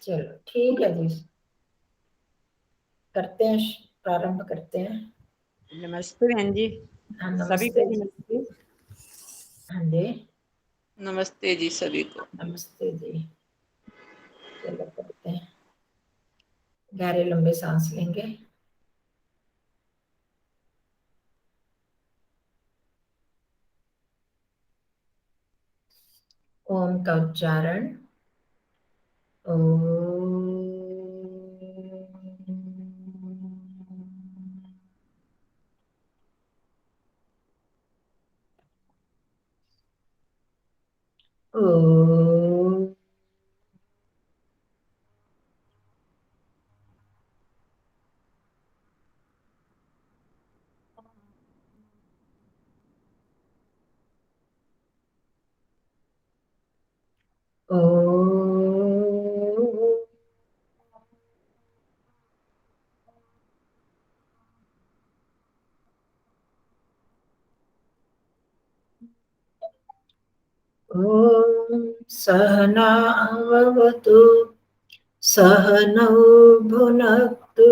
चलो ठीक है जी, करते हैं, प्रारंभ करते हैं। नमस्ते बहन जी। हाँ सभी को नमस्ते जी। नमस्ते। हाँ जी नमस्ते जी सभी को। नमस्ते जी। चलो करते हैं, गहरे लंबे सांस लेंगे। ओम का उच्चारण ओम। ओम सहनाववतु सहनौ भुनक्तु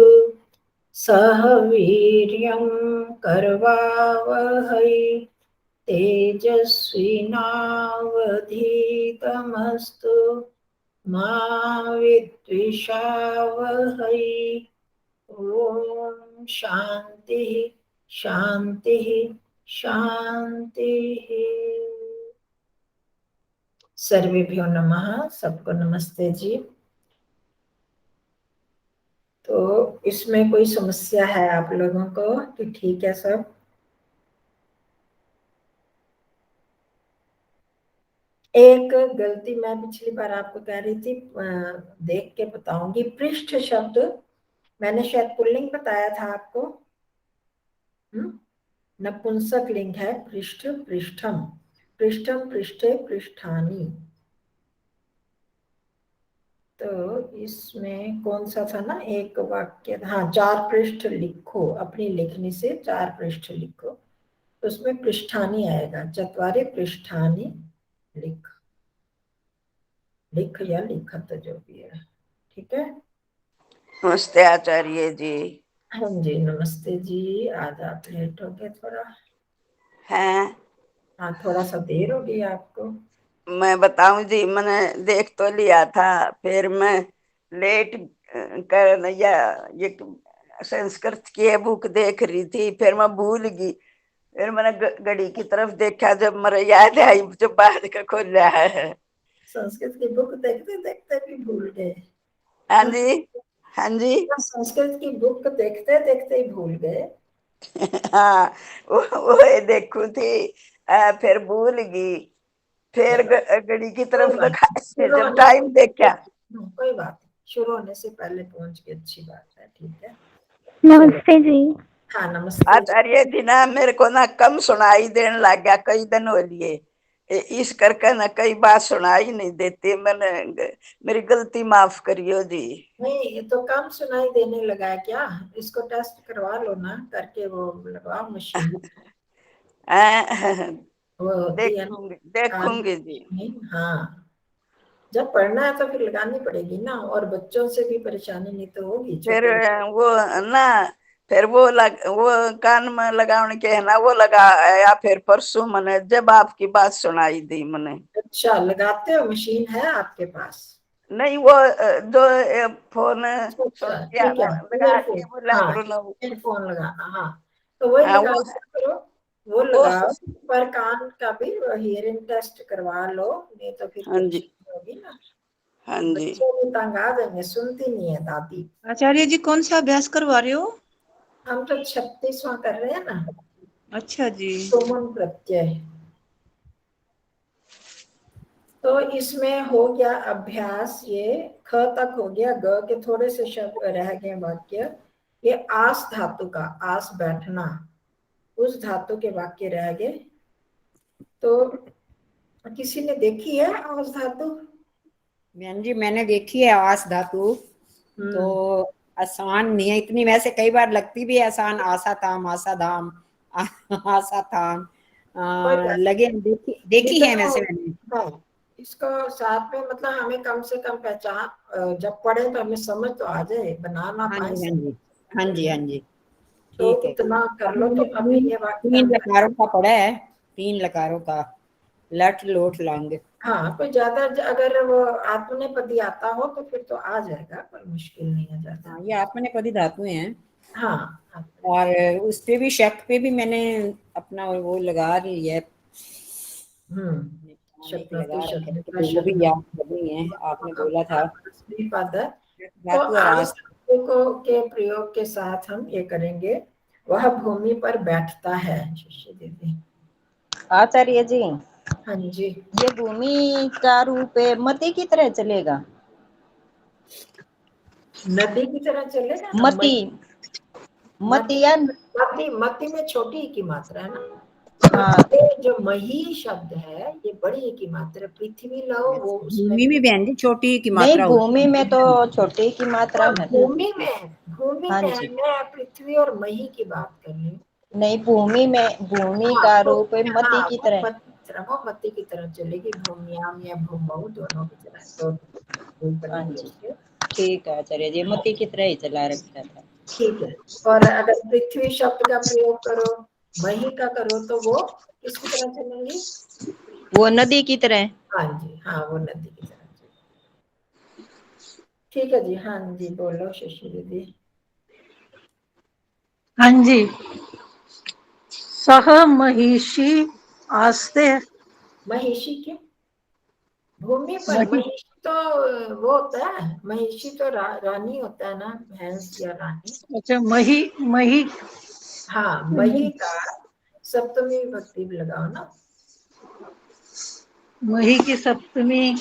सह वीर्यं करवावहै तेजस्विनावधीतमस्तु मा विद्विषावहै। ओम शांति शांति शांति। सर्वेभ्यो नमः, सबको नमस्ते जी। तो इसमें कोई समस्या है आप लोगों को कि ठीक है सब? एक गलती मैं पिछली बार आपको कह रही थी, देख के बताऊंगी। पृष्ठ शब्द मैंने शायद पुल्लिंग बताया था आपको। नपुंसक लिंग है पृष्ठ, पृष्ठम, पृष्ठम, पृष्ठे, पृष्ठानी। तो इसमें कौन सा था ना, एक वाक्य, हाँ, 4 पृष्ठ लिखो, अपनी लिखनी से 4 पृष्ठ लिखो, तो उसमें पृष्ठानी आएगा। चत्वारे पृष्ठानी लिख, लिख या लिखत जो भी है, ठीक है। नमस्ते आचार्य जी। हाँ जी नमस्ते जी। आज आप लेट हो गए थोड़ा। हैं हाँ थोड़ा सा देर हो गई आपको। मैं बताऊं जी, मैंने देख तो लिया था, फिर मैं लेट कर या ये संस्कृत की ये बुक देख रही थी, फिर मैं भूल गई। फिर मैंने घड़ी की तरफ देखा, जब मेरे याद आई जो बाद का खोला है। संस्कृत की बुक देखते देखते भी भूल गए? हाँ जी, हाँ जी। संस्कृत की बुक देखते देखते ही भूल गए? हाँ, वो देखू थी, फिर भूल गई। फिर चलो घड़ी की कोई तरफ बात देखा, नहीं, शुरू जब होने टाइम देखा। कोई बात नहीं, शुरू होने से पहले पहुंच गए, अच्छी बात है, ठीक है। चलो नमस्ते जी। हाँ नमस्ते जी। आचार्य जी ना मेरे को ना कम सुनाई देने लग गया कई दिन हो लिए, इस करके ना कई बात सुनाई नहीं देती। मैंने मेरी गलती माफ करियो जी। नहीं ये तो कम सुनाई देने लगा है क्या? इसको टेस्ट करवा लो ना, करके वो लगवाओ मशीन, वो होती है देखूंगी ना देखूंगी जी। मशीन। हाँ जब पढ़ना है तो फिर लगानी पड़ेगी ना, और बच्चों से भी परेशानी नहीं तो होगी, फिर छोटे बच्चे। वो ना, फिर वो कान में लगाने के है ना, वो लगा या फिर परसों मैंने जब आपकी बात सुनाई दी मैंने। अच्छा लगाते हो, मशीन है आपके पास? नहीं, वो जो फोन अच्छा ठीक है, लगा ईयरफोन, के बोला हाँ करो ना। ईयरफोन लगाना, हाँ तो वही हाँ लगा वो करो, वो वो लगाओ। पर कान का भी हियरिंग टेस्ट करवा लो, नहीं तो फिर हाँ जी, परेशानी होगी ना। हाँ जी। बच्चे भी तंग आ जाएंगे, सुनती नहीं है दादी। आचार्य जी कौन सा अभ्यास करवा रहे हो? हम तो 36वां कर रहे हैं ना, अच्छा जी। सुमन प्रत्यय। तो इसमें हो गया अभ्यास, ये ख तक हो गया, ग के थोड़े से शब्द रह गए वाक्य। ये आस धातु का, आस बैठना, उस धातु के वाक्य रह गए। तो किसी ने देखी है आस धातु? बहन जी मैंने देखी है आस धातु, तो आसान नहीं है इतनी, वैसे कई बार लगती भी है आसान, आशा ताम, आशा धाम, आशा थाम, कोई बात लगे देखी नहीं, देखी है जितना वैसे मैंने। हाँ इसको साथ में मतलब हमें कम से कम पहचान जब पढ़े तो हमें समझ तो आ जाए, बना ना हाँ पाए जी, हाँ जी, हाँ जी, हाँ जी, तो ठीक है। इतना कर लो अभी तो मैंने अभी तीन ये वाक्य तीन हमने लकारों का पढ़ा है, 3 लकारों का, लट लोट लांग। हाँ कोई ज्यादा अगर वो आत्मनेपदी आता हो तो फिर तो आ जाएगा, पर मुश्किल नहीं है ज्यादा। हाँ, ये आत्मनेपदी धातुएं हैं। हाँ और उस पे भी, शक पे भी मैंने अपना वो लगा लिया है, निशान एक शक्नोति लगा रखा है, शक्निका तो वो भी याद शक्नोति करनी है। आपने बोला था पद है। तो धातु और आस आस। को के प्रयोग के साथ हम ये करेंगे, वह भूमि पर बैठता है। शिष्य दीदी। आचार्य जी, हाँ जी, ये भूमि का रूप है, मती की तरह चलेगा? नदी की तरह चलेगा ना। मती, मती या मती मती में छोटी ई की मात्रा है ना। हाँ, ये जो मही शब्द है ये बड़ी ई की मात्रा। पृथ्वी लो वो उसमें भूमि में बहन जी छोटी की नहीं, मात्रा होती भूमि है। में तो छोटे की मात्रा है ना। भूमि में हाँ है। जी, मैं पृथ्वी और मही की बात कर रही हूँ। नहीं, भूमि में, भूमि हाँ का तो रूप है मती हाँ की तरह। वो मती की तरह चलेगी, भूम्याम या भूमौ दोनों की तरह तो हाँ बनेगी जी, उसके। ठीक है आचार्य जी, मती की तरह ही चला रखा था। ठीक है। और अगर पृथ्वी शब्द का प्रयोग करो, मही का करो तो वो किसकी तरह चलेंगी? वो नदी की तरह। हाँ जी, हाँ वो नदी की तरह चलेगी। ठीक है जी, हाँ जी बोलो शशि दीदी। हाँ जी। सह महिषी आस्ते। महिषी के भूमि पर मही महिषी तो वो होता है, महिषी तो रानी होता है ना, भैंस या रानी। अच्छा, मही मही हाँ मही का सप्तमी विभक्ति भी लगाओ ना। मही की सप्तमी।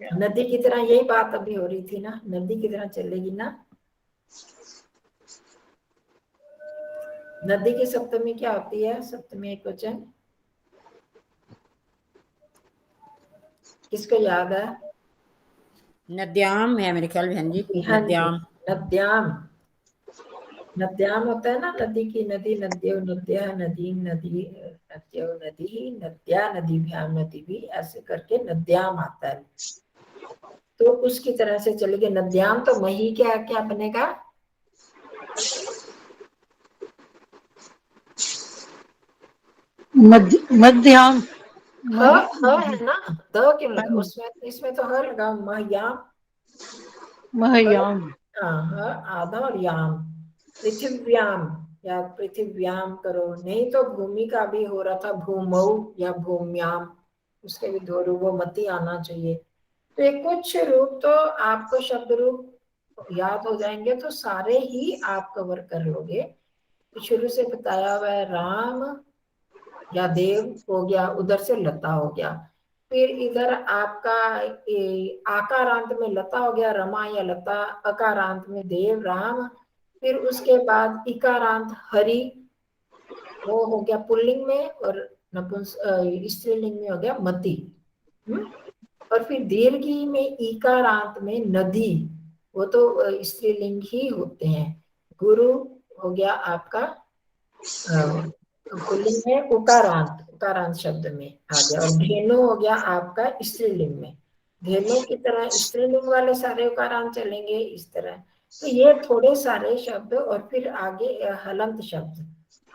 नदी की तरह, यही बात अभी हो रही थी ना, नदी की तरह चलेगी ना। नदी की सप्तमी क्या होती है? सप्तमी एक वचन किसको याद है? नद्याम है मेरे ख्याल बहन जी, हाँ जी, नद्याम। नद्याम। नद्याम होता है ना, नदी की नदी, नद्यो नद्या नदी नदी, नद्यो नदी नद्या नदीभ्याम नदी भी, ऐसे करके नद्याम आता है। तो उसकी तरह से चलेगी नद्याम। तो मही क्या क्या बनेगा? मध्याम। ह मही है ना, द क्यों लगा उसमें? इसमें तो ह लगा, महयाम। महयाम। हाँ ह आधा और याम, पृथिव्याम या पृथिव्याम करो। नहीं तो भूमि का भी हो रहा था भूमौ या भूम्याम, उसके भी दो रूप, वो मती आना चाहिए। तो ये कुछ रूप तो आपको शब्द रूप याद हो जाएंगे तो सारे ही आप कवर कर लोगे। तो शुरू से बताया हुआ है, राम या देव हो गया, उधर से लता हो गया, फिर इधर आपका आकारांत में लता हो गया, रमा या लता, अकारांत में देव राम, फिर उसके बाद इकारांत हरि, वो हो गया पुल्लिंग में, और स्त्रीलिंग में हो गया मति। और फिर दीर्घी में ईकारांत में नदी, वो तो स्त्रीलिंग ही होते हैं। गुरु हो गया आपका पुल्लिंग में, उकारांत उकारांत शब्द में आ गया। और धेनु हो गया आपका स्त्रीलिंग में। धेनु की तरह स्त्रीलिंग वाले सारे उकारांत चलेंगे इस तरह। तो ये थोड़े सारे शब्द, और फिर आगे हलंत शब्द।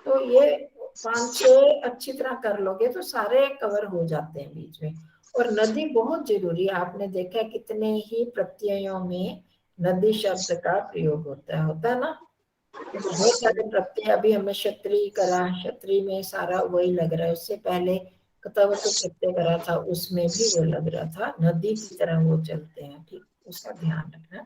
तो ये 5-6 अच्छी तरह कर लोगे तो सारे कवर हो जाते हैं बीच में। और नदी बहुत जरूरी है, आपने देखा कितने ही प्रत्ययों में नदी शब्द का प्रयोग होता है ना। बहुत सारे प्रत्यय, अभी हमें क्षत्रिय करा, क्षत्रिय में सारा वही लग रहा है। उससे पहले कतवतु प्रत्यय करा था, उसमें भी वो लग रहा था, नदी की तरह वो चलते हैं। ठीक, उसका ध्यान रखना।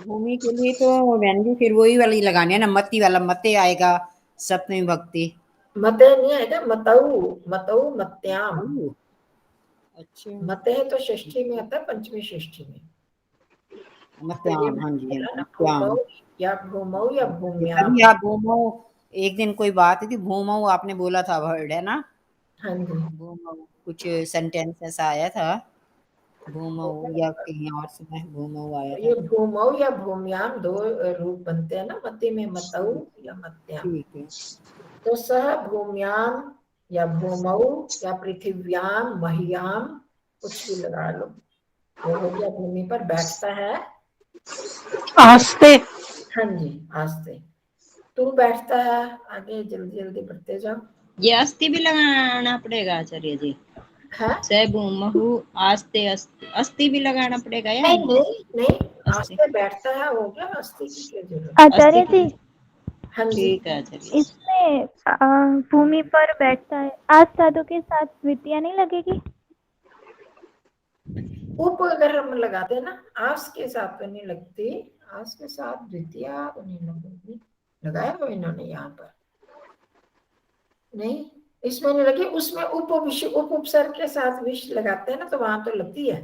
भूमि के लिए तो बहन जी फिर वही वाली लगानी है ना, मती वाला, मते आएगा सप्तमी भक्ति। मते नहीं आएगा, मतऊ मतऊ मत्याम। अच्छा, मते है तो षष्ठी में आता है, पंचमी षष्ठी में। तो ये मत्याम, हाँ मैंने जी, बोला ना, मत्याम। भूमौ या भूम्याम। अभी आप भूमौ, एक दिन कोई बात थी, भूमौ आपने बोला था वर्ड है ना, हाँ जी, भूमौ, कुछ सेंटेंस ऐसा आया था, भूमौ, या कहीं और से भूमौ आया ये था। भूमौ या भूम्याम दो रूप बनते हैं ना, मति में मतऊ या मत्याम। ठीक है। तो सह भूम्याम या भूमौ या पृथिव्याम मह्याम, कुछ भी लगा लो। वो हो गया भूमि पर बैठता है। आस्ते। हाँ जी, आस्ते। तू बैठता है, आगे जल्दी जल्दी बढ़ते जाओ। ये अस्थि भी लगाना पड़ेगा आचार्य जी? है से भूमहु आस्ते अस्थि भी लगाना पड़ेगा या नहीं नहीं नहीं, अस्थि? आस्ते बैठता है, हो गया, अस्थि की क्या जरूरत। आचार्य जी, हाँ जी, ठीक है आचार्य। इसमें भूमि पर बैठता है, आज धातु के साथ द्वितीया नहीं लगेगी? उप अगर हम लगाते ना, आस के साथ तो नहीं लगती, आस के साथ द्वितीया तो नहीं लगेगी। लगाया हो इन्होंने यहाँ पर? नहीं, इसमें नहीं लगी। उसमें उप उपसर्ग के साथ विश लगाते हैं ना, तो वहां तो लगती है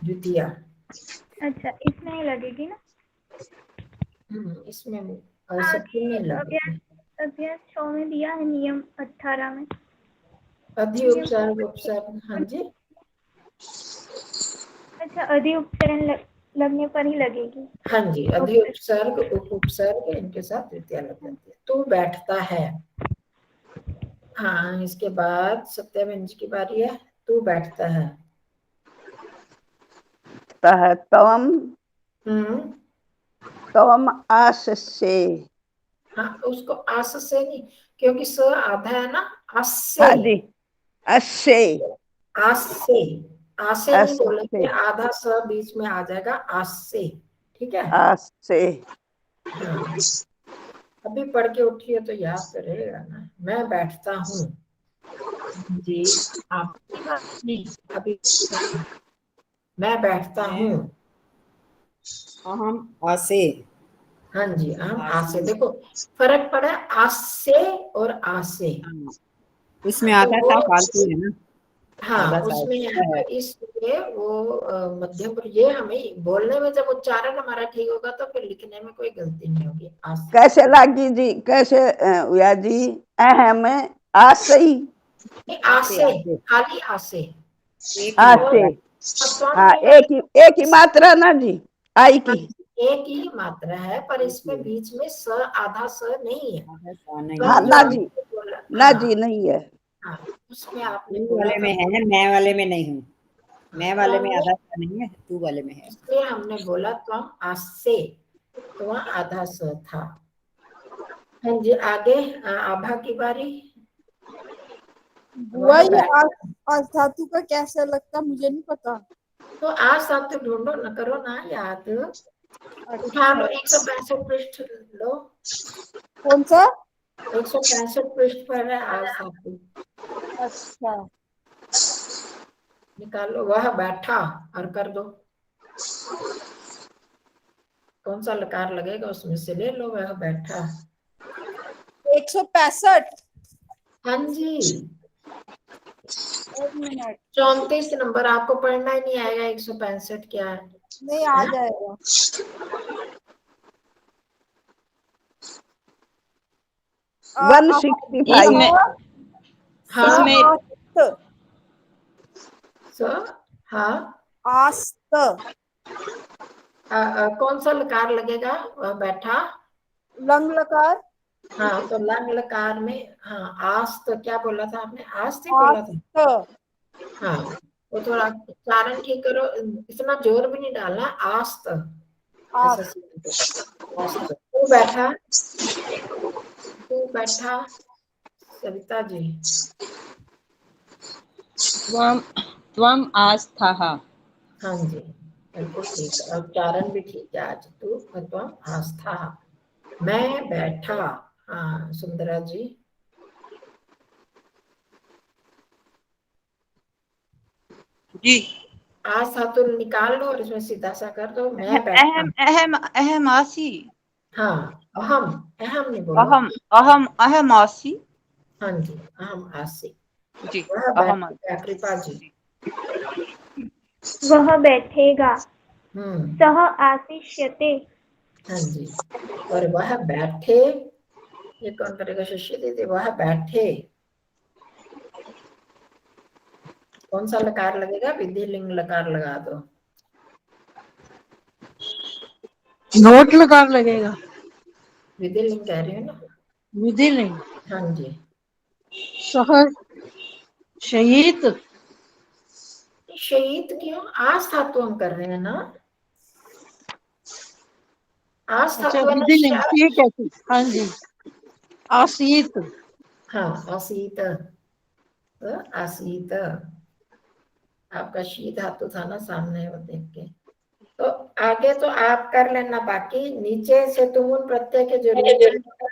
द्वितीया। अच्छा, इसमें ही लगेगी ना? इसमें सप्तमी में लगेगी। अभ्यास 6 में दिया है, नियम 18 में। अधि उपसर्ग उपसर्ग, हाँ जी। अच्छा, अधि उपसर्ग लगने पर ही लगेगी। हाँ जी, अधि उपसर्ग उप उपसर्ग इनके साथ द्वितीया लग जाती है। तू बैठता है। हाँ, इसके बाद सत्यवंश की बारी है। तू बैठता है। तवम तवम आस से। हाँ, उसको आस से नहीं, क्योंकि स आधा है ना, आस से। हाँ जी, अस्से। आस से, आसे नहीं आस बोलेंगे, से, आधा स बीच में आ जाएगा, आस से। ठीक है। आस से। हाँ, अभी पढ़ के उठिए तो याद तो रहेगा ना। मैं बैठता हूँ जी, आपकी बात नहीं, अभी मैं बैठता हूँ। अहम आसे। हाँ जी, हम आसे। देखो फर्क पड़ा है आस से और आसे। इसमें तो आधा सा वो, फालतू है ना। हाँ, आधा सा उसमें extra है। इसलिए वो मध्यम पर, ये हमें बोलने में जब उच्चारण हमारा ठीक होगा तो फिर लिखने में कोई गलती नहीं होगी। आसे, कैसे लागी जी, कैसे हुआ जी? अहम आसई। नहीं, आसे आसे, आसे खाली आसे। एक ही आसे। मात्रा। सत्वम हाँ, में एक ही मात्रा ना जी, आई की। एक ही मात्रा है, पर इसमें बीच में स आधा स नहीं है। आधा सा नहीं पर हाँ है। जो ना जी, आपने बोला, ना हाँ जी नहीं है। हाँ, उसमें आपने तू बोला वाले था, में है, मैं वाले में नहीं हूँ। मैं तो वाले में हमने, आधा सा नहीं है, तू वाले में है। इसलिए हमने बोला तो हम आसे, तो वहाँ आधा स था। हाँ जी, आगे आभा की बारी। बुआ, ये आज धातु का कैसा लगता मुझे नहीं पता। तो आज साथ तो ढूंढो न, करो ना याद। उठा लो, 165 पृष्ठ लो। कौन सा? 165 पृष्ठ पर है आज साथ। अच्छा, निकालो, वह बैठा और कर दो। कौन सा लकार लगेगा उसमें से ले लो, वह बैठा। 165। हाँ जी, एक मिनट, 34 नंबर। आपको पढ़ना ही नहीं आएगा 165 क्या है? नहीं आ जाएगा। आ- 165। इसमें हाँ, इसमें आस्त, हाँ, आस्त, कौन सा लकार लगेगा? वह बैठा। लंग लकार, हाँ, तो लंग लकार में, हाँ, आस तो क्या बोला था आपने? आस ही बोला था। आस्त, हाँ, वो थोड़ा उच्चारण ठीक करो, इतना जोर भी नहीं डालना। आस्त, ऐसा आस्त। सीखो। आस्त। तू बैठा, तू बैठा, सविता जी। त्वम त्वम आस्थाः। हाँ जी, बिल्कुल ठीक है, उच्चारण भी ठीक है आज। तू त्वम आस्था, मैं बैठा। हाँ, सुंदरा जी। जी। आस्था तो निकाल लो और इसमें सीधा सा कर दो, मैं बैठा। अहम अहम अहम आसी। हाँ, अहम, अहम नहीं बोलो। अहम अहम अहम आसी। हाँ जी, अहम आसी। जी, वह अहम बैठेगा, कृपा जी। वह बैठेगा। हम्म, सह आशिष्यते। हाँ जी। और वह बैठे, ये कौन करेगा? शिष्य दीदी। वह बैठे, कौन सा लकार लगेगा? विधि लिंग लकार लगा दो। नोट लकार लगेगा। विधि लिंग कह रही हो ना? विधि नहीं। हाँ जी, शहर शहीद शहीद क्यों? आस धातु हम कर रहे हैं ना, आस अच्छा धातु है ना, विधि नहीं, ठीक है ठीक, हाँ जी। आसीत हाँ आसीत, आसीत आपका शी धातु था ना सामने, वो देख के। तो आगे तो आप कर लेना, बाकी नीचे से तुमुन प्रत्यय के जो रूप है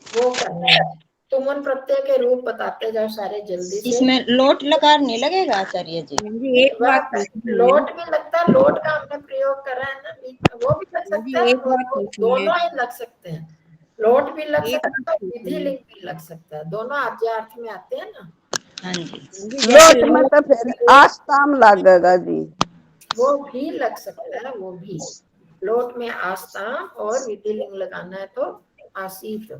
वो करने हैं। तुमुन प्रत्यय के रूप बताते जाओ सारे जल्दी से। इसमें लोट लकार नहीं लगेगा आचार्य जी? बहन जी एक वह बात पूछनी है, लोट भी लगता है, लोट का हमने प्रयोग करा है ना, वो भी लग बहन सकता जी है, एक बात पूछनी है, दोनों ही लग सकते हैं। लोट भी लग एक सकता बात है, पूछनी विधि है, लिंग भी लग सकता है, दोनों आद्यार्थ में आते हैं ना। हाँ जी। बहन जी जैसे लोट में लोट, तो फिर आस्ताम लगेगा जी। वो भी लग सकता है, वो भी। लोट में आस्था और विधि लिंग लगाना है तो आसीत,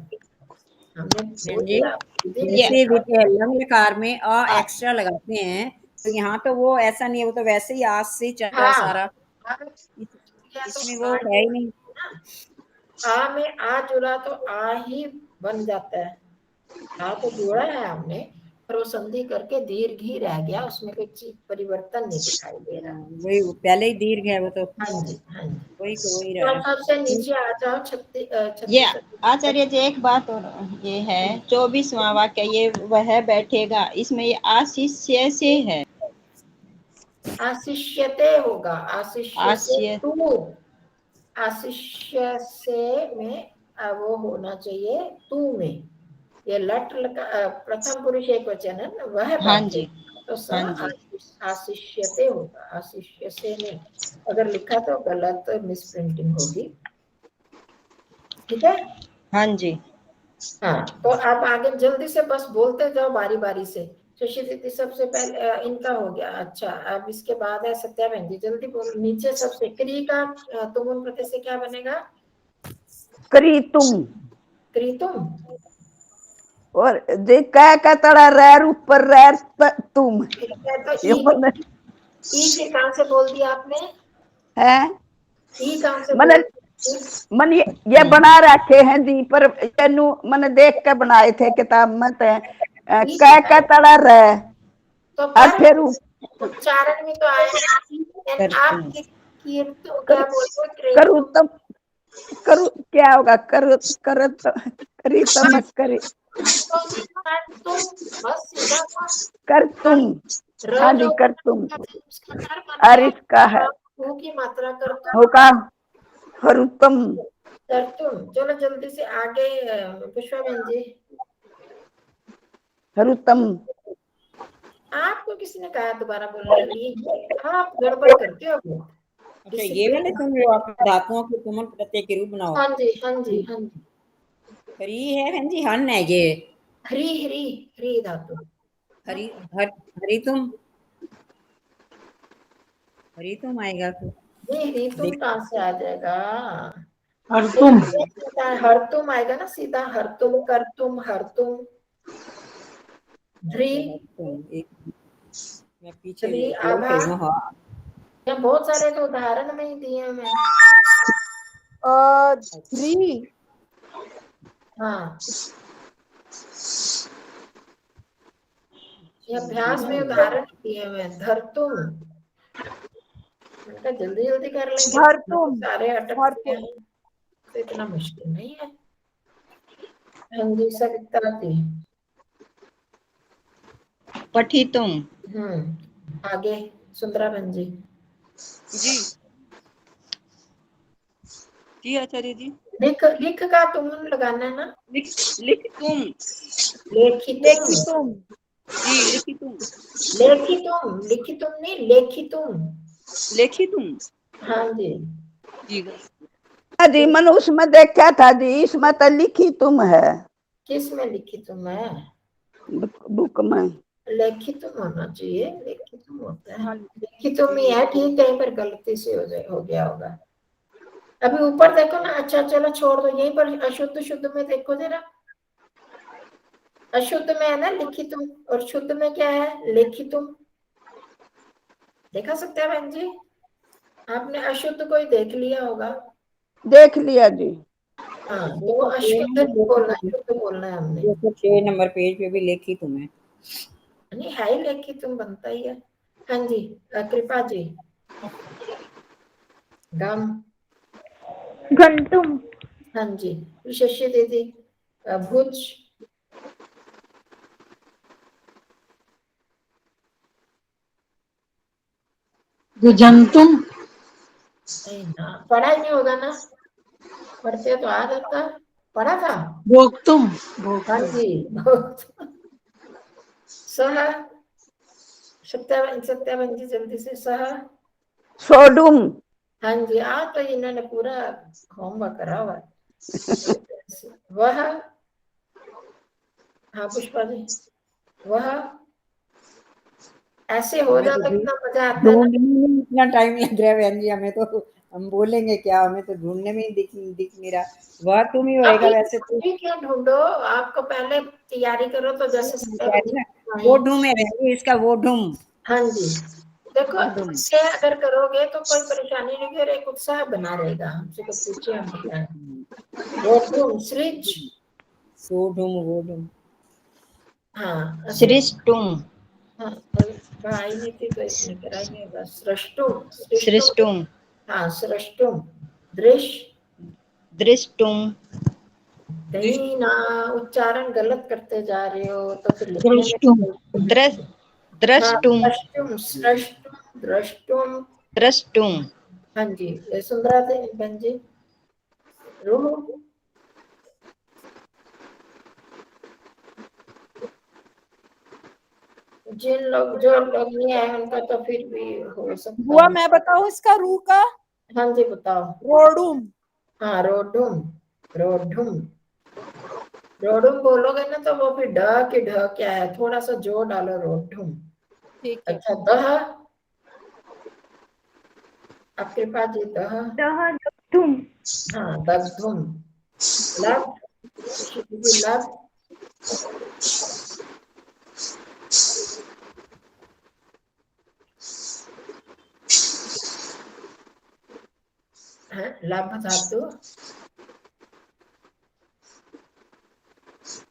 हमने बहन बोल जी दिया विधि लिंग जैसे लगाओ। लंग लकार में अ एक्स्ट्रा लगाते हैं, तो यहाँ तो वो ऐसा नहीं है, वो तो वैसे ही आस से चल रहा है हाँ, सारा, या तो इसमें वो आ है ही नहीं। ना, आ में आ जुड़ा तो आ ही बन जाता है, आ तो जोड़ा है हमने, पर वो संधि करके दीर्घ ही रह गया, उसमें कोई चीज परिवर्तन नहीं दिखाई दे रहा। वही पहले ही दीर्घ है वो तो, हाँ जी, हाँ जी। वही तो वही तो रहा अब है। सबसे नीचे आ जाओ, छत्तीस ये 36। आचार्य जी एक बात और ये है, 24वां वाक्य, ये वह बैठेगा, इसमें ये आशिष्य से है। आशिष्यते होगा, आशिष्य से आशिष्य तू, आशिष्य से में वो होना चाहिए तू में, ये लट प्रथम पुरुष एक वचन है ना, वह हाँ बैठे, जी, तो हाँ जी, आशिष्यते होगा, आशिष्य से नहीं। अगर लिखा तो गलत मिस प्रिंटिंग होगी, ठीक है। हाँ जी। हाँ, तो आप आगे जल्दी से बस बोलते जाओ बारी बारी से। शशि दीदी सबसे पहले इनका हो गया। अच्छा, अब इसके बाद है सत्या बहन जी, जल्दी बोलो। नीचे सबसे क्री का तुमुन प्रत्यय से क्या बनेगा? करी तुम, क्रीतुम। और जे कह का तड़ा रैर ऊपर रैर तुम, ठीक है, तो ये मैंने ई से कहां से बोल दिया आपने? है ई कहां से मैंने बोल दिया? मन ये बना रखे हैं जी, पर तेनू मैंने देख के बनाए थे किताब में, तो ई से कह का तड़ा रह, तो और पर फिर उच्चारण में तो आया ना ई, आप तो क्या बोलते हो? करूँ क्रेतुम। तो करूँ क्या होगा, कर कर करी तो मैं करी तुम बस सीधा सा कर तुम, र हाँ जी जो कर तुम, उसका कर बन और गया, इसका है ऊ की मात्रा कर तुम, होगा हरुतम। कर तुम। चलो जल्दी से आगे पुष्पा बहन जी। हरुतम आपको किसने कहा दोबारा बोलने के लिए? आप गड़बड़ करते हो अभी। अच्छा ये वाले तुम जो आप धातुओं के तुमन प्रत्यय के रूप बनाओ, हाँ जी, हाँ जी, हाँ जी। हरी है बहन जी, हन है ये, हरी हरी हरी धातु। हरी हरी तुम, हरी तुम आएगा तो नहीं, हरी तुम कहाँ से आ जाएगा? और तुम हर तुम आएगा ना सीधा, हर तुम, कर तुम, हर तुम। ध्री, एक मैं पीछे ध्री उलट आभा। गई हूँ, हाँ यहाँ बहुत सारे तो उदाहरण में ही दिए हैं मैं। ध्री, हाँ, ये अभ्यास में उदाहरण दिए हुए हैं। धर तुम, मैंने कहा जल्दी जल्दी कर लेंगे, भर तुम, सारे भर अटकते तुम। हैं, तो इतना मुश्किल नहीं है। हाँ जी सविता जी। पठी तुम, आगे सुंदरा बहन जी। जी जी आचार्य जी। लिख लिख का तुम लगाना है ना, लिख लिख तुम, लेखी लेखी तुम, तुम, जी लिखी तुम, लेखी तुम, लिखी तुम नहीं, लेखी तुम। लेखी तुम, हाँ जी, जी जी मैंने उसमें देखा था जी, इसमें तो लिखी तुम है किस में लिखी तुम है? बुक में। लेखी तुम होना चाहिए, लेखी तुम होता है, लेखी तुम ही है, ठीक, कहीं पर गलती से हो गया होगा। अभी ऊपर देखो ना। अच्छा चलो छोड़ दो, यहीं पर अशुद्ध शुद्ध में देखो जरा। अशुद्ध में है ना लिखी तुम, और शुद्ध में क्या है? लेखी तुम। देखा सकते हैं बहन जी? आपने अशुद्ध को ही देख लिया होगा। देख लिया जी। हाँ, तो अशुद्ध बोलना है, शुद्ध बोलना है हमने। 206 नंबर पेज पे भी लिखी तुम्हें। नहीं है ही लेखी तुम, बनता ही है। हाँ जी, कृपा जी। गम। गंतुम। हाँ जी, शशि दीदी। भुज। गुजंतुम। नहीं ना, पढ़ा ही नहीं होगा ना, पढ़ते तो आ जाता। पढ़ा था। भोक्तुम। हाँ जी। सह। सत्यावन जी जल्दी से। सह। सोडुम। हाँ जी, तो इन्होंने पूरा होमवर्क करा हुआ है। वह। हाँ पुष्पा जी। वह। ऐसे हो हमें तो जाता, कितना मजा आता है ना। ढूंढने में इतना टाइम लग रहा है बहन जी, हमें तो, हम बोलेंगे क्या, हमें तो ढूंढने में ही दिख नहीं रहा। वह तुम ही होएगा वैसे तो। अभी क्या ढूंढो, आपको पहले तैयारी करो तो जैसे वो ढूंढे रहेंगे इसका, वो ढूंढ। हाँ जी, देखो वोढुम। इससे अगर करोगे तो कोई परेशानी नहीं, फिर एक उत्साह बना रहेगा। हमसे कुछ पूछे हम बताएं। वोढुम। सृज। सोढुम वोढुम। हाँ। सृष्टुम। हाँ, आई नहीं थी तो इसने कराई है बस। सृष्टुम। सृष्टुम। हाँ, सृष्टुम। दृश्य। दृष्टुम। कहीं ना उच्चारण गलत करते जा रहे हो तो फिर लिखने दृष्टुम। में। हाँ, द्रष्टुम। द्रष्टुम। सृष्टुम। द्रष्टुम। द्रष्टुम। हाँ जी, सुंदरा थे बहन जी। रूह। जिन लोग, जो लोग नहीं आए उनका तो फिर भी हो सकता बुआ है। मैं बताऊं इसका रू का? हाँ जी, बताओ। रोडूम। हाँ, रोडुम। रोडुम। रोडुम बोलोगे ना तो वो फिर ढ की ढ क्या है, थोड़ा सा जोर डालो। रोडुम। ठीक है। अच्छा, दह। अब कृपा जी, दह। दह दग्धुम। हाँ, दग्धुम। लब। लब। है लब धातु।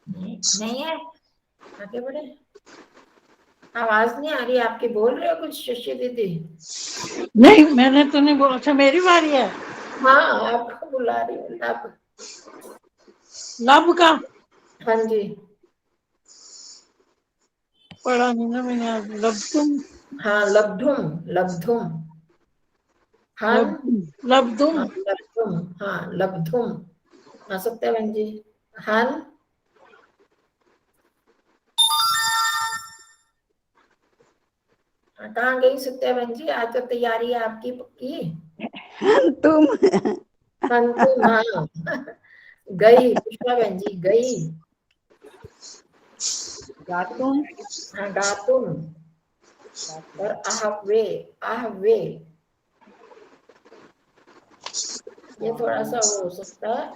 नहीं है, आगे बढ़े। आवाज नहीं आ रही आपकी, बोल रहे हो कुछ शशि दीदी? नहीं मैंने तो नहीं बोला। अच्छा मेरी बारी है। हाँ, आपको बुला रही हूँ। लब। लब का हाँ जी। पढ़ा नहीं ना मैंने आज। लबतुम। हाँ, लब्धुम। लब्धुम। हन। लबतुम। लबतुम। हाँ, लब्धुम। हाँ, लब्धुम। हाँ, सत्यावन जी। हन। कहाँ गई सत्यावन जी? आज तो तैयारी है आपकी पक्की। तुम। हंतुम। हाँ। गई पुष्पा बहन जी, गई। गातुम। हाँ, गातुम। और आहवे। आहवे। ये थोड़ा सा वो हो सकता है।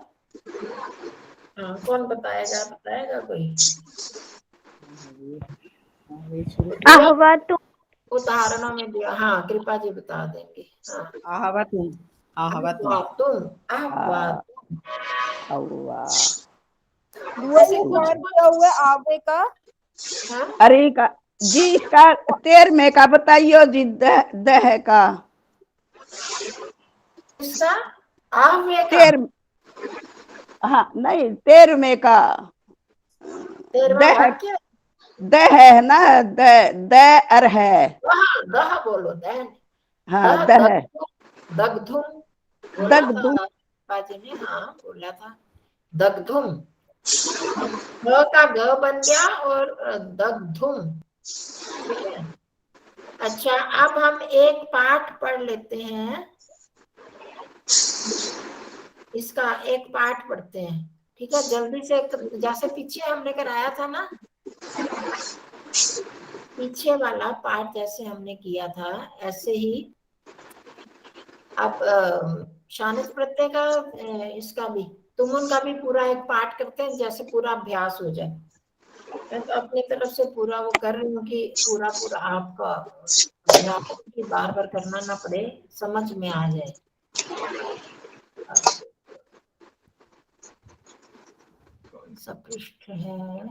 हाँ, कौन बताएगा, बताएगा कोई? आहवातुम। उदाहरणों में दिया। हाँ, कृपा जी बता देंगे। हाँ। आहवतुम। आहवतुम। आहवातुम। आहवातुम। हवा। बुआ ऐसे ये कुछ ज्ञान कुछ। क्या हुआ आवे का? हाँ, अरे का जी, इसका 13वें का बताइयो जी। दह का इसका आहवे का 13। हाँ नहीं, 13वें का 13वां दह। वाक्य। दह है ना, द अर है। दह। दह बोलो, दह। हाँ दह। दह। दग्धुम। दग्धुम बोला था दगदुम। बाजी ने। हाँ, बोला था दग्धुम। ग का ग बन गया और दग्धुम। ठीक है। अच्छा, अब हम एक पाठ पढ़ लेते हैं। इसका एक पाठ पढ़ते हैं, ठीक है, जल्दी से। जैसे पीछे हमने कराया था ना, पीछे वाला पाठ जैसे हमने किया था, ऐसे ही अब शानित प्रत्यय का, इसका भी, तुमुन का भी पूरा एक पाठ करते हैं, जैसे पूरा अभ्यास हो जाए। मैं तो अपनी तरफ से पूरा वो कर रही हूँ कि पूरा पूरा आपका अभ्यास की बार बार करना ना पड़े, समझ में आ जाए। कौन सा पृष्ठ है?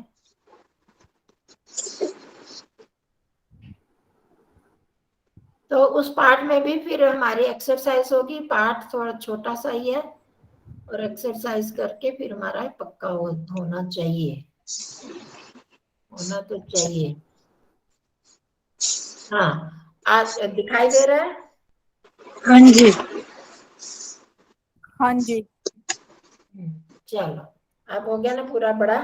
तो उस पार्ट में भी फिर हमारी एक्सरसाइज होगी। पार्ट थोड़ा छोटा सा ही है और एक्सरसाइज करके फिर हमारा पक्का होना चाहिए, होना तो चाहिए। हाँ, आज दिखाई दे रहा है? हाँ जी। हाँ जी। चलो, अब हो गया ना पूरा बड़ा।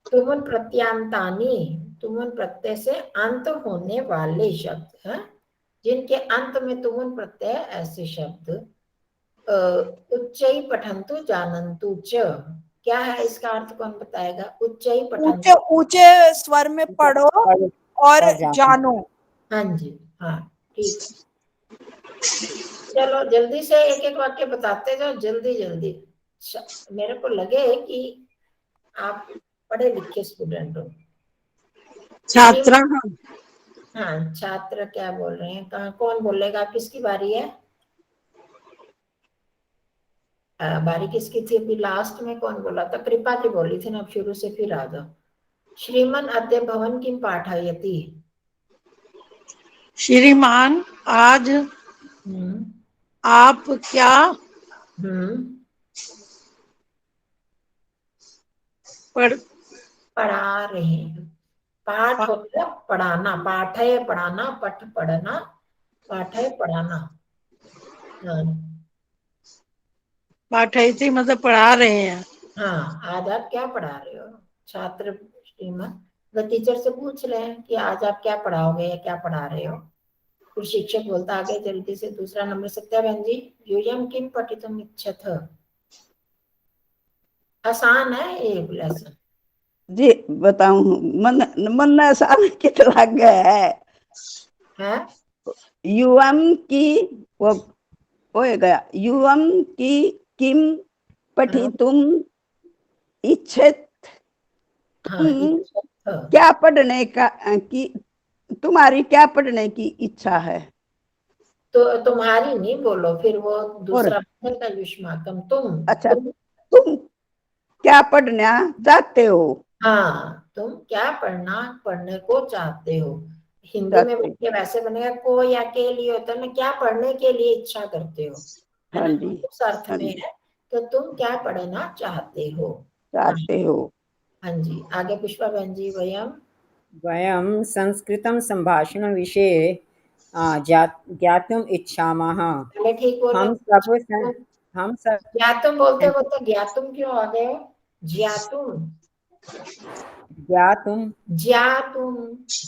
तुमुन प्रत्यांतानी, तुमुन प्रत्यय से अंत होने वाले शब्द हैं, जिनके अंत में तुमुन प्रत्यय, ऐसे शब्द उच्चई पठन्तु जानन्तु च। क्या है इसका अर्थ, कौन बताएगा? उच्चई ऊंचे पठन्तु, ऊंचे स्वर में पढ़ो और जानो। हाँ जी, हाँ ठीक है। चलो जल्दी से एक एक वाक्य बताते जाओ, जल्दी जल्दी। मेरे को लगे कि आप पढ़े लिखे स्टूडेंट हो। छात्रा। हाँ, छात्र क्या बोल रहे हैं? कहाँ, कौन बोलेगा? किसकी बारी है? बारी किसकी थी? अभी लास्ट में कौन बोला था? कृपा की बोली थी ना। अब शुरू से फिर आ जाओ। श्रीमन अद्य भवन किम पाठयति? श्रीमान, आज आप क्या पढ़ा रहे हैं? पाठ होता है पढ़ाना, पाठ है पढ़ाना, पठ पढ़ना, पाठ है पढ़ाना। पाठयति मतलब पढ़ा रहे हैं। हाँ, आज आप क्या पढ़ा रहे हो? छात्र श्रीमन टीचर से पूछ रहे हैं कि आज आप क्या पढ़ाओगे या क्या पढ़ा रहे हो। फिर शिक्षक बोलता आगे जल्दी से। दूसरा नंबर, सत्या बहन जी, यूयम किम पठितुम इच्छथ? आसान है ये लेसन। जी बताऊं, मन मन आसान कितना गया है। युवम की वो गया, युवम की किम पठितुम इच्छत? क्या पढ़ने का की, तुम्हारी क्या पढ़ने की इच्छा है? तो तुम्हारी नहीं बोलो, फिर वो दूसरा का युष्माकम, तुम। अच्छा, तुम क्या पढ़ना चाहते हो? हाँ, तुम क्या पढ़ने को चाहते हो। हिंदी में बनेगा वैसे बनेगा, को या के लिए होता है ना, क्या पढ़ने के लिए इच्छा करते हो, है हाँ ना? जी, उस अर्थ में है तो तुम क्या पढ़ना चाहते हो। हाँ जी, आगे पुष्पा बहन जी। वयं संस्कृतं संभाषण विषये ज्ञातुम इच्छामः। ठीक बोल रहे। हम सब ज्ञातुम बोलते बोलते ज्ञातुम क्यों आ गए? ज्ञातुम, ज्ञातुम, ज्ञातुम,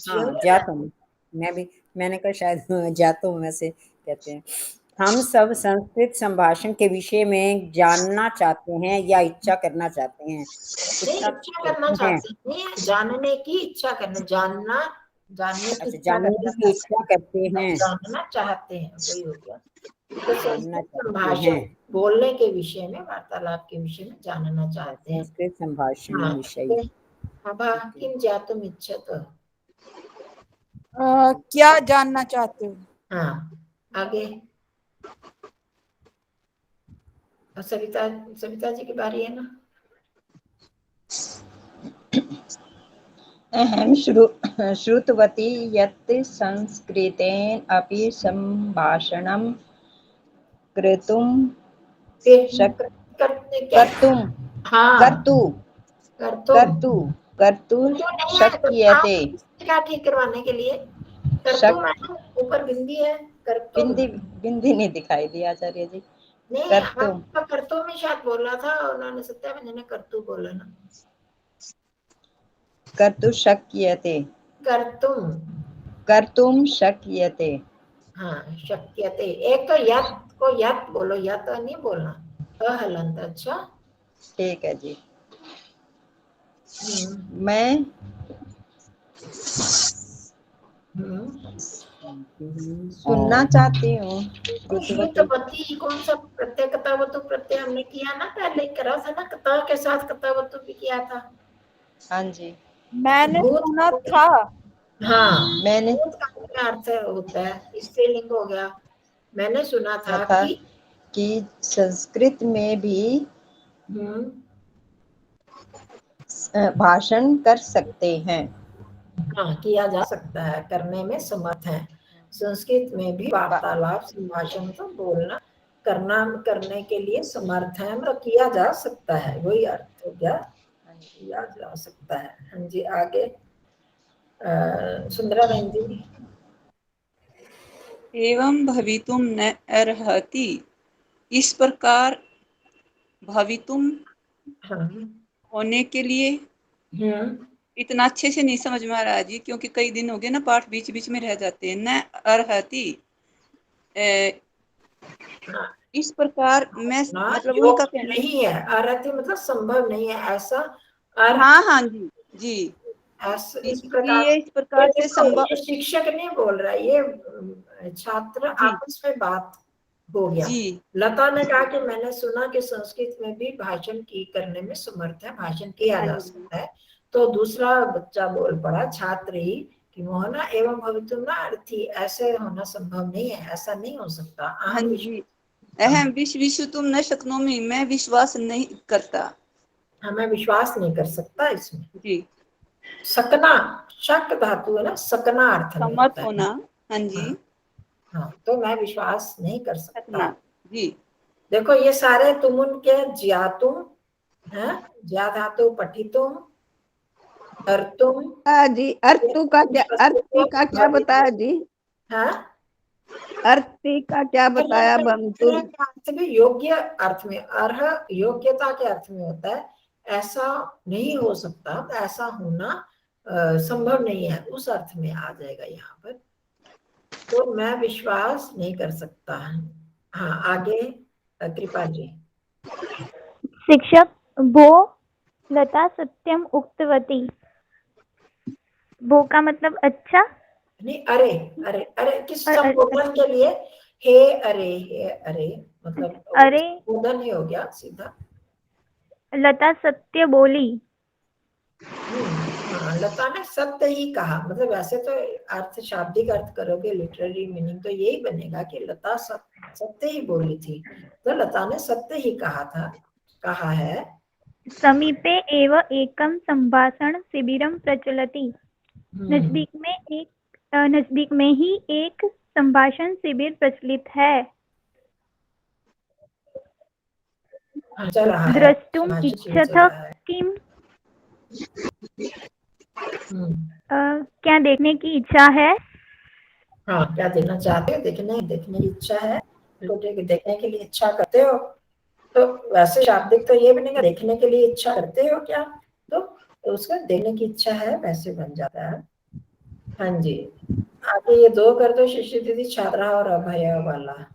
हाँ ज्ञातुम। मैंने कहा शायद ज्ञातुम वैसे कहते हैं। हम सब संस्कृत संभाषण के विषय में जानना चाहते हैं या इच्छा करना चाहते हैं। इच्छा करना चाहते हैं, जानने की इच्छा करना, जानना, जानने की इच्छा करते हैं, जानना चाहते हैं, वही हो गया। तो जानना संस्कृत चाहते संभाषण, हैं, बोलने के विषय में, वार्तालाप के विषय में जानना चाहते हैं। संस्कृत संभाषण विषय। किम ज्ञातुम इच्छत? क्या जानना चाहते हो? हाँ, आगे सविता, सविता जी की बारी है ना। अहम श्रुतवती यत् संस्कृतेन अपि संभाषणं कर्तुं शक्यते। क्या ठीक करवाने के लिए ऊपर बिंदी है, बिंदी नहीं दिखाई दी आचार्य जी। नहीं, कर्तुम में शायद बोला था उन्होंने, सत्या ने कर्तु बोला ना। कर्तुं शक्यते, कर्तुं शक्यते। हाँ, शक्यते। एक तो यत् को यत् बोलो, यत् नहीं बोलना, हलंत। अच्छा ठीक है जी। मैं सुनना चाहती हूँ। श्रुतवती कौन सा प्रत्यय? कतावतु प्रत्यय हमने किया ना, पहले करा था ना, कता के साथ कतावतु भी किया था। हाँ जी, मैंने सुना था। हाँ, मैंने अर्थ होता है, स्त्रीलिंग हो गया। मैंने सुना था कि संस्कृत में भी भाषण कर सकते हैं। हाँ, किया जा सकता है, करने में समर्थ है। संस्कृत में भी वार्तालाप संभाषण तो बोलना करना करने के लिए समर्थ है, मतलब किया जा सकता है, वही अर्थ हो गया, किया जा सकता है। हाँ जी, आगे सुंदरा बहन जी। एवं भवितुम न अर्हति, इस प्रकार भवितुम हाँ। होने के लिए। इतना अच्छे से नहीं समझ में आ रहा जी, क्योंकि कई दिन हो गए ना, पाठ बीच बीच में रह जाते हैं। न अर्हति, इस प्रकार मैं मतलब उनका कहना नहीं है, अर्हति मतलब संभव नहीं है ऐसा। हाँ हाँ जी जी, इस प्रकार इस प्रकार से संभव। ये शिक्षक नहीं बोल रहा, ये छात्र आपस में बात हो गया। जी, लता ने कहा कि मैंने सुना कि संस्कृत में भी भाषण की करने में समर्थ है, भाषण किया जा सकता है। तो दूसरा बच्चा बोल पड़ा, छात्र ही, कि मोहना एवं भवितुम न अर्थी, ऐसे होना संभव नहीं है, ऐसा नहीं हो सकता। हाँ जी, अहम विश्व तुम न शक्नोमी, मैं विश्वास नहीं करता, हमें विश्वास नहीं कर सकता इसमें। जी, सकना, शक धातु है ना, सकना अर्थ में समर्थ होता है। होना। हाँ जी, हाँ, तो मैं विश्वास नहीं कर सकता। सकना जी। देखो ये सारे तुम उनके ज्ञातुम है, ज्ञा धातु पठितुम, अर्तुम। जी, अर्थु का क्या, अर्थी का क्या बताया जी? हाँ, अर्थी का क्या बताया बंतु? अर्थ में योग्य अर्थ में, अर्ह योग्यता के अर्थ में होता है। ऐसा नहीं हो सकता, ऐसा होना संभव नहीं है, उस अर्थ में आ जाएगा यहाँ पर। तो मैं विश्वास नहीं कर सकता। हाँ, आगे कृपा जी। शिक्षक, भो लता सत्यम उक्तवती, भो का मतलब अच्छा, नहीं, अरे अरे अरे, किस संबोधन के लिए? हे अरे मतलब अरे संबोधन ही हो गया सीधा। लता सत्य बोली। हाँ, लता ने सत्य ही कहा, मतलब वैसे तो अर्थ, शाब्दिक अर्थ करोगे, लिटरेरी मीनिंग तो यही बनेगा कि लता सत्य ही बोली थी, तो लता ने सत्य ही कहा था, कहा है। समीपे एव एकम संभाषण शिबिरम प्रचलति, नजदीक में ही एक संभाषण शिविर प्रचलित है। चल रहा है, द्रष्टुम इच्छथ किम, क्या देखने की इच्छा है? हाँ, क्या देखना चाहते हो? देखने की इच्छा है, देखने के लिए इच्छा करते हो। तो वैसे शाब्दिक तो ये बनेगा, देखने के लिए इच्छा करते हो क्या, तो उसका देखने की इच्छा है, वैसे बन जाता है। हाँ जी, आगे ये दो कर दो शिष्य दीदी, छात्रा और अभय वाला।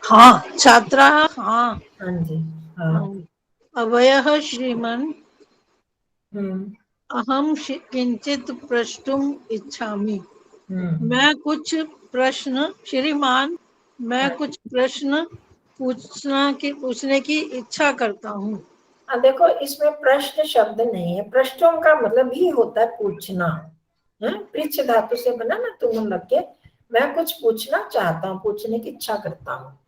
हाँ, छात्रा। हाँ हाँ जी, हाँ। अभयः श्रीमन्, अहम किंचित प्रष्टुम इच्छामि, मैं कुछ प्रश्न, श्रीमान मैं कुछ प्रश्न पूछने की इच्छा करता हूँ। देखो इसमें प्रश्न शब्द नहीं है, प्रश्नों का मतलब ही होता है पूछना, पृच्छ धातु से बना ना, तुम लग के, मैं कुछ पूछना चाहता हूँ, पूछने की इच्छा करता हूँ,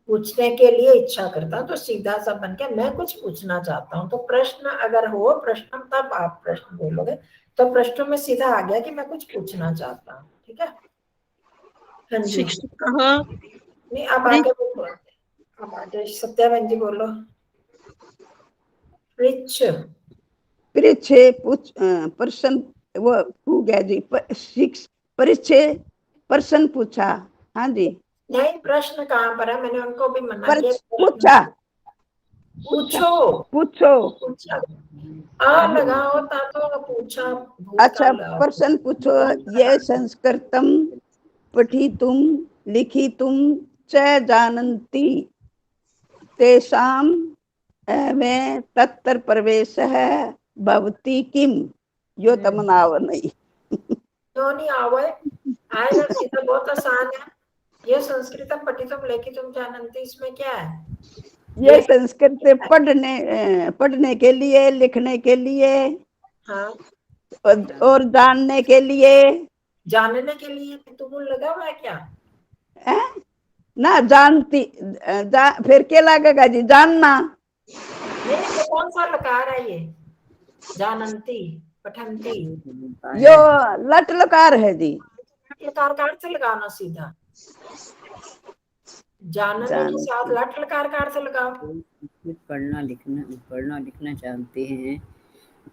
पूछने के लिए इच्छा करता हूँ, तो सीधा सा बन के मैं कुछ पूछना चाहता हूँ। तो प्रश्न अगर हो, प्रश्न तब आप प्रश्न बोलोगे, तो प्रश्नों में सीधा आ गया कि मैं कुछ पूछना चाहता हूँ। ठीक है, हाँ जी। नहीं, अब आगे बोलो, अब आगे सत्या बहन जी बोलो। पृच्छ प्रश्न, वो हो गया जी, प्रश्न पूछा। हाँ जी, नहीं, प्रश्न कहाँ पर है? मैंने उनको भी मना किया। पूछा, पूछो आ लगाओ तो पूछा। अच्छा, प्रश्न पूछो। ये संस्कृतम पठितुम लिखितुम च जानन्ति, तेषां में तत्र प्रवेशः भवति किम, यो तमनाव नहीं। क्यों नहीं आवे? आएगा सीधा, बहुत आसान है। ये संस्कृतम पठितुम लिखितुम जानन्ति, इसमें क्या है? ये संस्कृत पढ़ने के लिए, लिखने के लिए, हाँ, और जानने के लिए। जानने के लिए तुम लगा हुआ है क्या? ना जानती, फिर क्या लगेगा जी? जानना। नहीं, तो कौन सा लकार है ये? जानन्ति, पठन्ति। यो लट लकार है जी। लकार का अर्थ लगाना सीधा, जानने के साथ लट लकार का अर्थ लगाओ। पढ़ना लिखना जानते हैं,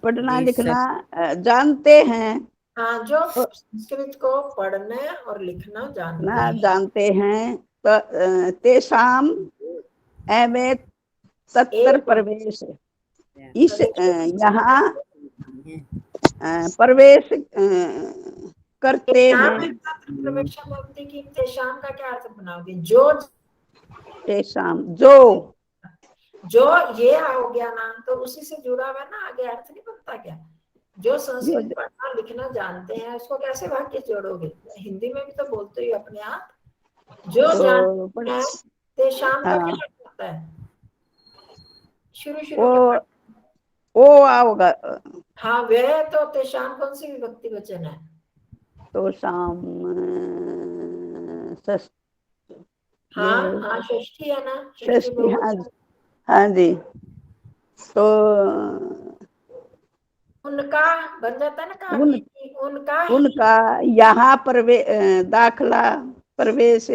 पढ़ना लिखना जानते हैं। हाँ, जो संस्कृत को पढ़ने और लिखना जानते हैं तो तेषाम एवं तत्र प्रवेश, इस यहाँ प्रवेश करते हैं। प्रवेश की तेषाम का क्या अर्थ बनाओगे? जो, तेषाम जो ये हो गया ना, तो उसी से जुड़ा हुआ ना, आगे अर्थ नहीं बनता क्या? जो संस्कृत पढ़ना लिखना जानते हैं, उसको कैसे वाक्य जोड़ोगे? हिंदी में भी तो बोलते ही अपने आप, जो जानते हैं तेषाम का क्या अर्थ होता है? शुरू ओ आओगा। हाँ, वह तो तेषाम कौन सी विभक्ति वचन है? तो शाम हाँ, षष्ठी है ना, षष्ठी। हाँ जी। तो उनका बन जाता है ना, उनका यहाँ दाखला प्रवेश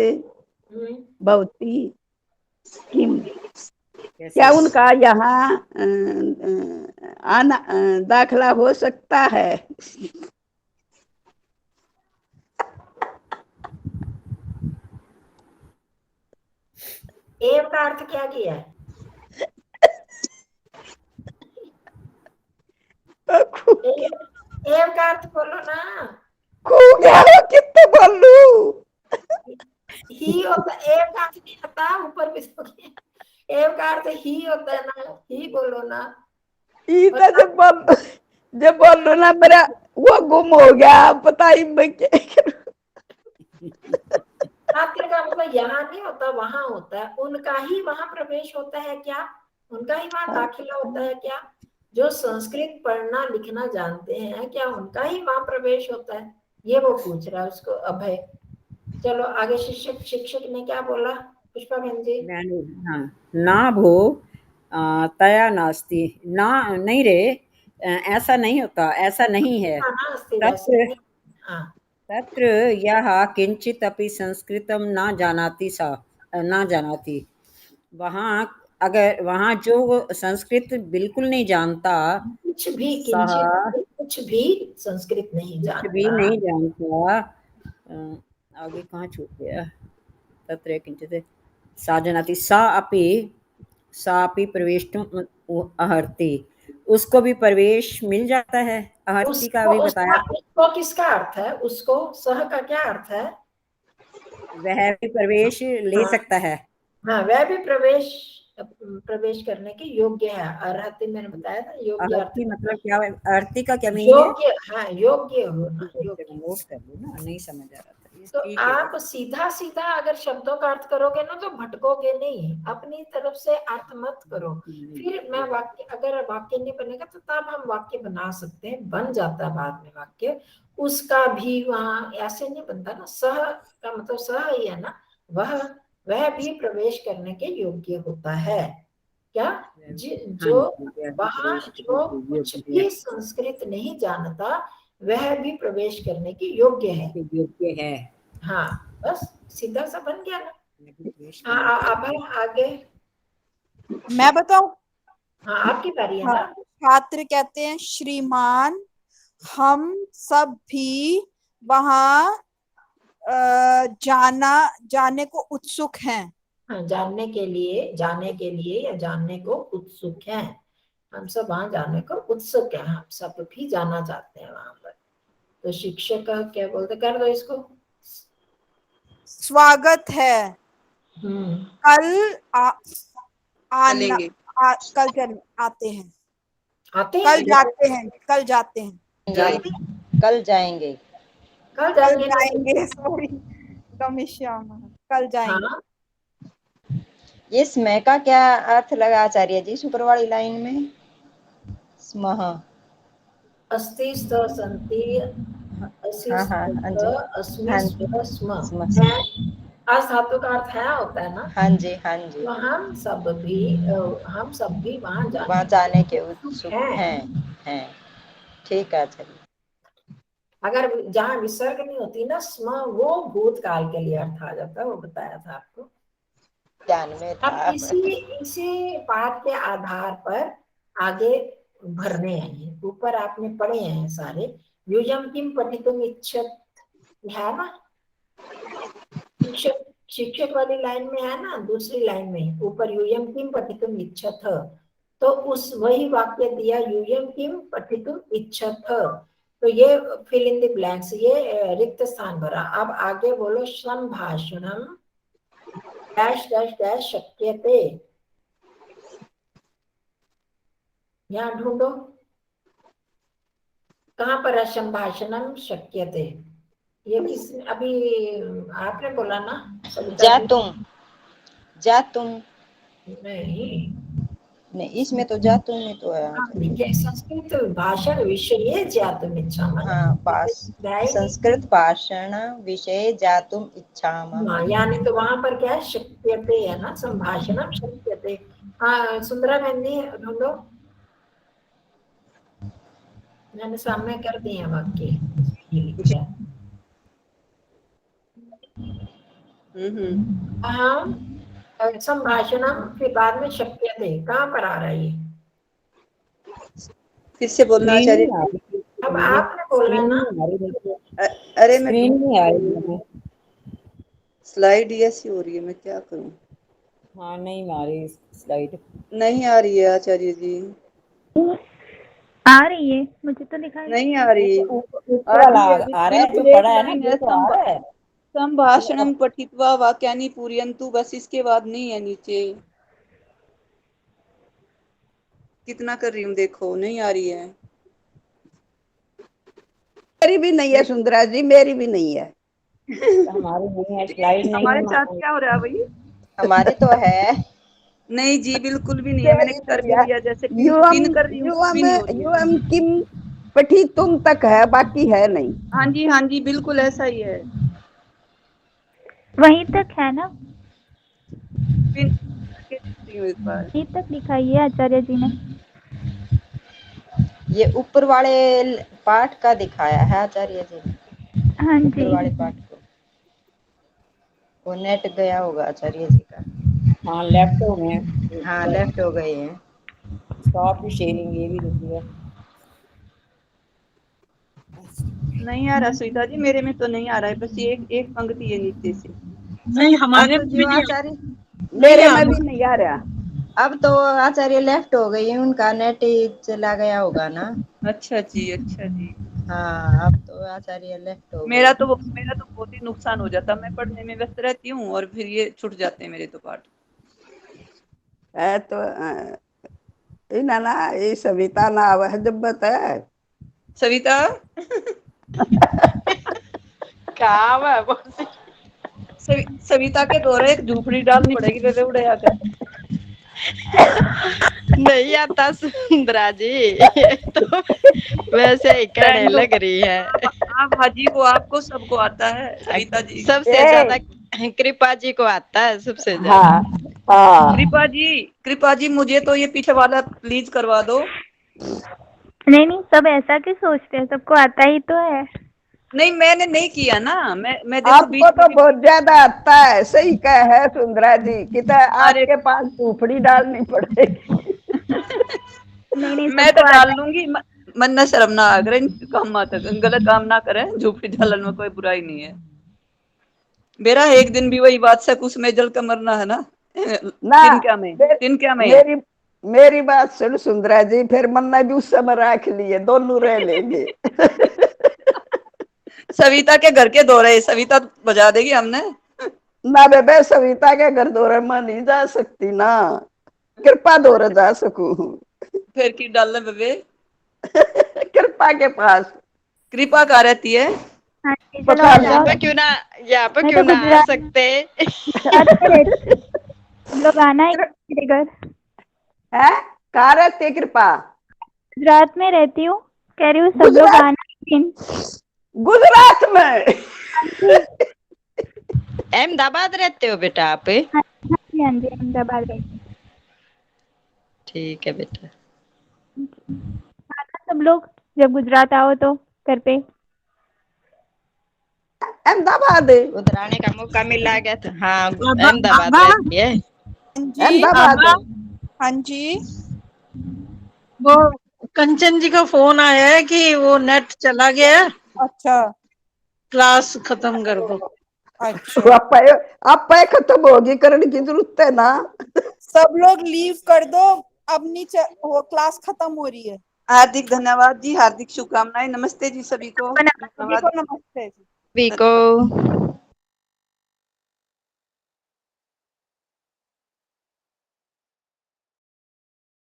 भवती किम, क्या उनका यहाँ आना दाखला हो सकता है? एव का अर्थ क्या किया है? एव का अर्थ बोलो ना। कितने बोल लूं? ही होता, एव का अर्थ नहीं होता, ऊपर भी एव का अर्थ ही होता है ना, ही बोलो ना। जब बोल लो ना, मेरा वो गुम हो गया, पता ही मैं क्या करूं। छात्र का मतलब यहाँ नहीं होता, वहां होता है। उनका ही वहां प्रवेश होता है क्या? उनका ही वहां दाखिला होता है क्या? जो संस्कृत पढ़ना लिखना जानते हैं, क्या उनका ही वहां प्रवेश होता है? ये वो पूछ रहा है उसको अभय। चलो आगे, शिक्षक ने क्या बोला? पुष्पा बहन जी। हाँ, ना भो तया नास्ति, ना नहीं रे, ऐसा नहीं होता, ऐसा नहीं है। तत्र यह किंचित अपि संस्कृतम ना जानाति। वहाँ जो संस्कृत बिल्कुल नहीं जानता, कुछ भी संस्कृत नहीं जानता, आगे कहाँ छूट गया? तत्र किंचित सा जानाति, सा अपि प्रवेष्टुम अर्हति, उसको भी प्रवेश मिल जाता है। अर्हति का भी बताया। उसको किसका अर्थ है? उसको सह का क्या अर्थ है? वह भी प्रवेश ले सकता है। हाँ, वह भी प्रवेश करने के योग्य है। अर्हति मैंने बताया था, योग्य अर्थ मतलब क्या है? अर्हति का क्या मीनिंग है? योग्य, हाँ, योग्य होना। नोट कर लो ना, नहीं समझ आ रहा था। तो आप सीधा अगर शब्दों का अर्थ करोगे ना, तो भटकोगे नहीं। अपनी तरफ से अर्थ मत करो। फिर मैं अगर वाक्य नहीं बनेगा, तो तब हम वाक्य बना सकते हैं, बन जाता है बाद में वाक्य। उसका भी वहाँ ऐसे नहीं बनता ना। सह का मतलब सह ही है ना, वह भी प्रवेश करने के योग्य होता है। क्या? जो वहाँ जो कुछ भी संस्कृत नहीं जानता, वह भी प्रवेश करने के योग्य है। हाँ, बस सीधा सा बन गया ना। अब आगे मैं बताऊं? हाँ, आपकी बारी है ना। छात्र कहते हैं, श्रीमान हम सब भी वहाँ जाने को उत्सुक हैं। हाँ, जाने के लिए या जानने को उत्सुक हैं। हम सब वहाँ जाने को उत्सुक हैं, हम सब भी जाना चाहते हैं वहां पर। तो शिक्षक का क्या बोलते? कर दो इसको। स्वागत है। कल आते हैं। कल जाएंगे। सॉरी, कल जाएंगे। ये स्मय का क्या अर्थ लगा आचार्य जी ऊपर वाली लाइन में? स्मः अस्ति स्त संति अस धातु का अर्थ है होता है ना। हाँ जी। तो हम सब भी वहाँ जाने के उत्सुक हैं। है। ठीक है आचार्य। अगर जहाँ विसर्ग नहीं होती ना स्म, वो भूतकाल के लिए अर्थ आ जाता है, वो बताया था आपको। ध्यान में था। अब इसी पाठ के आधार पर आगे भरने हैं। ये ऊपर आपने पढ़े हैं सारे। यूयम किम पठितुम इच्छत है ना, शिक्षक वाली लाइन में है ना, दूसरी लाइन में ऊपर यूयम किम पठितुम इच्छत, तो उस वही वाक्य दिया यूयम किम पठितुम इच्छत, तो ये फिल इन द ब्लैंक्स, ये रिक्त स्थान भरा। अब आगे बोलो संभाषणम डैश डैश डैश शक्यते, यहाँ ढूंढो कहाँ पर है संभाषणम शक्यते। ये किस अभी आपने बोला ना सविता जी? जातुम नहीं, इसमें तो जातुम में तो है। देखिए संस्कृत भाषण विषय जातुम इच्छामः। हाँ, संस्कृत भाषण विषय जातुम इच्छामः। यानी तो वहां पर क्या है, शक्यते है ना, संभाषणम शक्यते। हाँ सुंदरा बहन जी ढूंढो, मैंने सामने कर दिए हैं वाक्य, ये लिखा है। हाँ संभाषणम फिर बाद में शक्यते, कहाँ पर आ रहा है ये? फिर से बोलना आचार्य। अब आपने बोला ना। अरे मैं स्क्रीन नहीं आ रही, स्लाइड ऐसी हो रही है, मैं क्या करूं? हाँ नहीं आ रही स्लाइड, नहीं आ रही है आचार्य जी। आ रही है, मुझे तो दिखाई नहीं आ रही। आ रहा है जो पढ़ा है ना, ये तो आ रहा है। संभाषणम पठित्वा वाक्यानि पूरयन्तु, बस इसके बाद नहीं है नीचे। कितना कर रही हूँ देखो, नहीं आ रही है। मेरी भी नहीं है सुंदरा जी, मेरी भी नहीं है। हमारी नहीं है स्लाइड, नहीं हमारे साथ क्या हो रहा है भाई? हमारी तो है। नहीं जी बिल्कुल भी नहीं है, मैंने कर भी लिया, जैसे पिन कर रही हूँ पिन हो रही है। युवम किम पठितुम तक है, बाकी है नहीं। हाँ जी बिल्कुल ऐसा ही है। वहीं तक है ना, पिन करके देखती हूँ एक बार। वहीं तक दिखाई है आचार्य जी ने। ये ऊपर वाले पाठ का दिखाया है आचार्य जी ने। हाँ ऊपर जी, वाले पाठ को, वो नेट गया होगा आचार्य जी का। हाँ लेफ्ट हो गए, हाँ लेफ्ट हो गए हैं। स्टॉप शेयरिंग ये भी लिखी है। नहीं आ रहा सुनीता जी, मेरे में तो नहीं आ रहा है, बस एक पंक्ति है नीचे से। नहीं हमारे में भी नहीं आचार्य मेरे में भी नहीं आ रहा। अब तो आचार्य लेफ्ट हो गई, उनका नेट चला गया होगा ना। अच्छा जी अच्छा जी। हाँ अब तो आचार्य लेफ्ट हो गई। मेरा तो बहुत ही नुकसान हो जाता, मैं पढ़ने में व्यस्त रहती हूँ और फिर ये छूट जाते हैं मेरे तो पाठ। है तो इना ना ये सविता ना वह जब बताया सविता सविता के द्वारा एक झूपड़ी डालनी पड़ेगी वे उड़ाया कर। नहीं आता सुंदरा जी, तो वैसे ही कहने लग रही है। आप हाजी को आपको सबको आता है सविता जी। सबसे ज्यादा कृपा जी को आता है, सबसे ज्यादा। हाँ हाँ कृपा जी मुझे तो ये पीछे वाला प्लीज करवा दो। नहीं सब ऐसा क्यों सोचते हैं, सबको आता ही तो है। नहीं मैंने नहीं किया ना, मैं देखो आपको तो बहुत ज्यादा आता है, सही कह है सुंदरा जी कि आपके पास झूपड़ी डालनी पड़ेगी। नहीं मैं तो डाल लूंगी, मन न शर्म ना आ करे, गलत काम ना करे, झूपड़ी डालने में कोई बुराई नहीं है। मेरा एक दिन भी वही बात से कुछ में जल का मरना है ना। तिनका में मेरी बात सुन सुंदरा जी, फिर मन ने भी उस समय रख लिए, दोनों रह लेंगे। सविता के घर के दौरे सविता बजा देगी हमने ना बेबे, सविता के घर दौरे में नहीं जा सकती ना, कृपा दौरे जा सकूं। फिर की डालना बेबे कृपा के पास। कृपा कहाँ रहती है? यहाँ पे क्यों ना आ सकते? हम लोग आना है मेरे घर। है कहाँ रहती है कृपा? गुजरात में रहती हूँ, कह रही हूँ सब लोग आना। गुजरात में? अहमदाबाद रहते हो बेटा आप? हाँ जी अहमदाबाद रहती हूँ। ठीक है बेटा। सब लोग जब गुजरात आओ तो घर पे? अहमदाबाद उधर आने का मौका मिला गया था। हाँ आबा अहमदाबाद आबा रहती है। हाँ जी अहमदाबाद आबा हाँ जी वो कंचन जी का फोन आया है कि वो नेट चला गया है, अच्छा क्लास खत्म कर दो। अच्छा आप खत्म होगी करने की जरूरत है ना। सब लोग लीव कर दो, अब नहीं वो क्लास खत्म हो रही है। हार्दिक धन्यवाद जी, हार्दिक शुभकामनाएं, नमस्ते जी सभी को, सभी धन्यवाद। को नमस्ते। सभी को